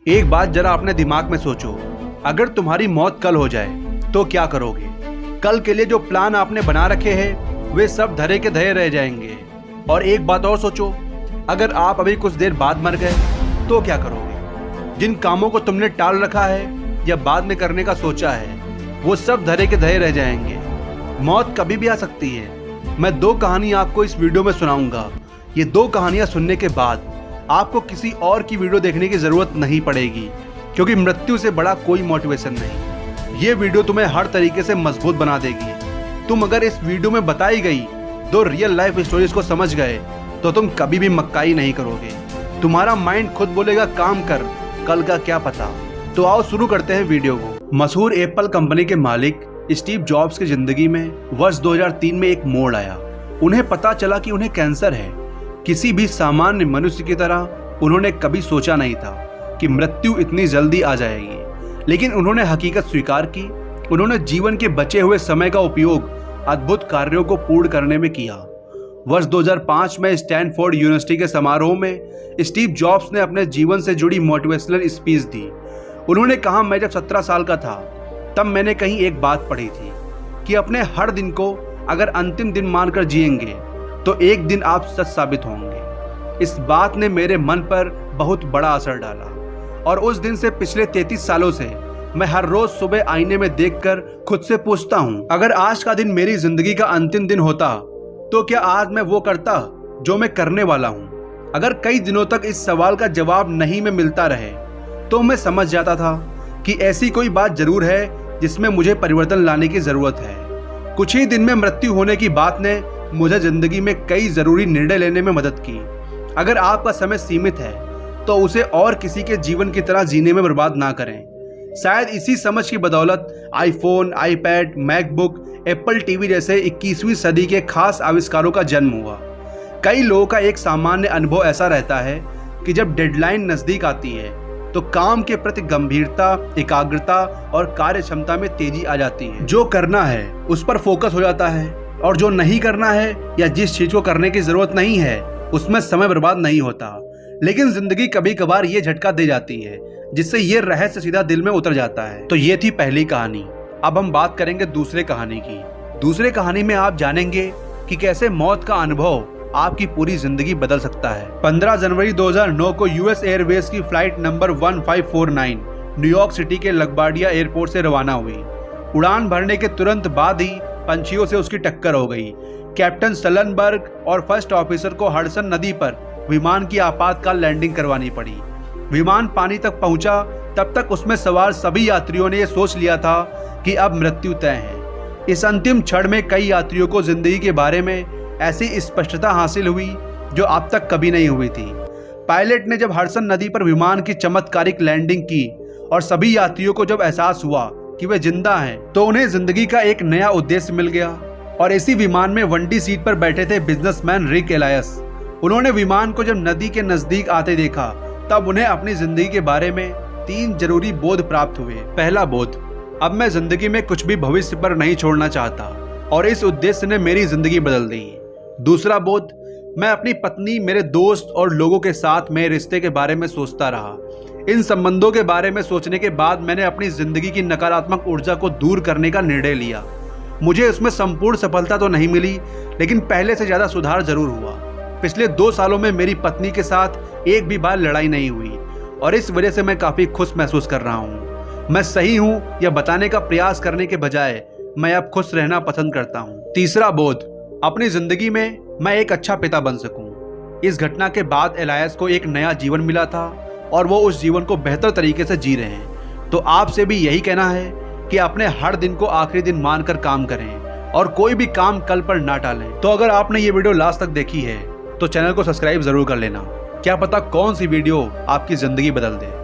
एक बात जरा अपने दिमाग में सोचो, अगर तुम्हारी मौत कल हो जाए तो क्या करोगे? कल के लिए जो प्लान आपने बना रखे हैं वे सब धरे के धरे रह जाएंगे। और एक बात और सोचो, अगर आप अभी कुछ देर बाद मर गए तो क्या करोगे? जिन कामों को तुमने टाल रखा है या बाद में करने का सोचा है वो सब धरे के धरे रह जाएंगे। मौत कभी भी आ सकती है। मैं 2 कहानी आपको इस वीडियो में सुनाऊंगा। ये 2 कहानियां सुनने के बाद आपको किसी और की वीडियो देखने की जरूरत नहीं पड़ेगी, क्योंकि मृत्यु से बड़ा कोई मोटिवेशन नहीं। ये वीडियो तुम्हें हर तरीके से मजबूत बना देगी। तुम अगर इस वीडियो में बताई गई 2 रियल लाइफ स्टोरीज को समझ गए तो तुम कभी भी मक्कारी नहीं करोगे। तुम्हारा माइंड खुद बोलेगा काम कर, कल का क्या पता। तो आओ शुरू करते हैं वीडियो को। मशहूर एप्पल कंपनी के मालिक स्टीव जॉब्स की जिंदगी में वर्ष 2003 में एक मोड़ आया। उन्हें पता चला कि उन्हें कैंसर है। किसी भी सामान्य मनुष्य की तरह उन्होंने कभी सोचा नहीं था कि मृत्यु इतनी जल्दी आ जाएगी, लेकिन उन्होंने हकीकत स्वीकार की। उन्होंने जीवन के बचे हुए समय का उपयोग अद्भुत कार्यों को पूर्ण करने में किया। वर्ष 2005 में स्टैनफोर्ड यूनिवर्सिटी के समारोह में स्टीव जॉब्स ने अपने जीवन से जुड़ी मोटिवेशनल स्पीच दी। उन्होंने कहा, मैं जब 17 साल का था तब मैंने कहीं एक बात पढ़ी थी कि अपने हर दिन को अगर अंतिम दिन मानकर जिएंगे तो एक दिन आप सच साबित होंगे। इस बात ने मेरे मन पर बहुत बड़ा असर डाला और उस दिन से पिछले 33 सालों से मैं हर रोज सुबह आईने में देखकर खुद से पूछता हूँ, अगर आज का दिन मेरी जिंदगी का अंतिम दिन होता तो क्या आज मैं वो करता जो मैं करने वाला हूँ? अगर कई दिनों तक इस सवाल का जवाब नहीं में मिलता रहे तो मैं समझ जाता था कि ऐसी कोई बात जरूर है जिसमें मुझे परिवर्तन लाने की जरूरत है। कुछ ही दिन में मृत्यु होने की बात ने मुझे जिंदगी में कई जरूरी निर्णय लेने में मदद की। अगर आपका समय सीमित है तो उसे और किसी के जीवन की तरह जीने में बर्बाद ना करें। शायद इसी समझ की बदौलत iPhone, iPad, MacBook, Apple TV जैसे 21वीं सदी के खास आविष्कारों का जन्म हुआ। कई लोगों का एक सामान्य अनुभव ऐसा रहता है कि जब डेडलाइन नजदीक आती है तो काम के प्रति गंभीरता, एकाग्रता और कार्य क्षमता में तेजी आ जाती है। जो करना है उस पर फोकस हो जाता है और जो नहीं करना है या जिस चीज को करने की जरूरत नहीं है उसमें समय बर्बाद नहीं होता। लेकिन जिंदगी कभी कभार ये झटका दे जाती है जिससे ये रहस्य सीधा दिल में उतर जाता है। तो ये थी पहली कहानी। अब हम बात करेंगे दूसरे कहानी की। दूसरे कहानी में आप जानेंगे कि कैसे मौत का अनुभव आपकी पूरी जिंदगी बदल सकता है। 15 जनवरी 2009 को यूएस एयरवेज की फ्लाइट नंबर 1549 न्यूयॉर्क सिटी के लगबार्डिया एयरपोर्ट से रवाना हुई। उड़ान भरने के तुरंत बाद ही पंछियों से उसकी टक्कर हो गई। कैप्टन स्टलनबर्ग और फर्स्ट ऑफिसर को हडसन नदी पर विमान की आपातकाल लैंडिंग करवानी पड़ी। विमान पानी तक पहुंचा तब तक उसमें सवार सभी यात्रियों ने यह सोच लिया था कि अब मृत्यु तय है। इस अंतिम क्षण में कई यात्रियों को जिंदगी के बारे में ऐसी स्पष्टता हासिल हुई जो अब तक कभी नहीं हुई थी। पायलट ने जब हडसन नदी पर विमान की चमत्कारिक लैंडिंग की और सभी यात्रियों को जब एहसास हुआ कि वे जिंदा हैं, तो उन्हें जिंदगी का एक नया उद्देश्य मिल गया। और इसी विमान में वनडी सीट पर बैठे थे बिजनेसमैन रिक एलायस। उन्होंने विमान को जब नदी के नजदीक आते देखा तब उन्हें अपनी जिंदगी के बारे में 3 जरूरी बोध प्राप्त हुए। पहला बोध, अब मैं जिंदगी में कुछ भी भविष्य पर नहीं छोड़ना चाहता और इस उद्देश्य ने मेरी जिंदगी बदल दी। दूसरा बोध, मैं अपनी पत्नी, मेरे दोस्त और लोगों के साथ मेरे रिश्ते के बारे में सोचता रहा। इन संबंधों के बारे में सोचने के बाद मैंने अपनी जिंदगी की नकारात्मक ऊर्जा को दूर करने का निर्णय लिया। मुझे उसमें संपूर्ण सफलता तो नहीं मिली, लेकिन पहले से ज्यादा सुधार जरूर हुआ। पिछले 2 सालों में मेरी पत्नी के साथ एक भी बार लड़ाई नहीं हुई और इस वजह से मैं काफी खुश महसूस कर रहा हूँ। मैं सही हूँ यह बताने का प्रयास करने के बजाय मैं अब खुश रहना पसंद करता हूँ। तीसरा बोध, अपनी जिंदगी में मैं एक अच्छा पिता बन सकूं। इस घटना के बाद एलायस को एक नया जीवन मिला था और वो उस जीवन को बेहतर तरीके से जी रहे हैं। तो आपसे भी यही कहना है कि अपने हर दिन को आखिरी दिन मानकर काम करें और कोई भी काम कल पर ना टालें। तो अगर आपने ये वीडियो लास्ट तक देखी है तो चैनल को सब्सक्राइब जरूर कर लेना। क्या पता कौन सी वीडियो आपकी जिंदगी बदल दे।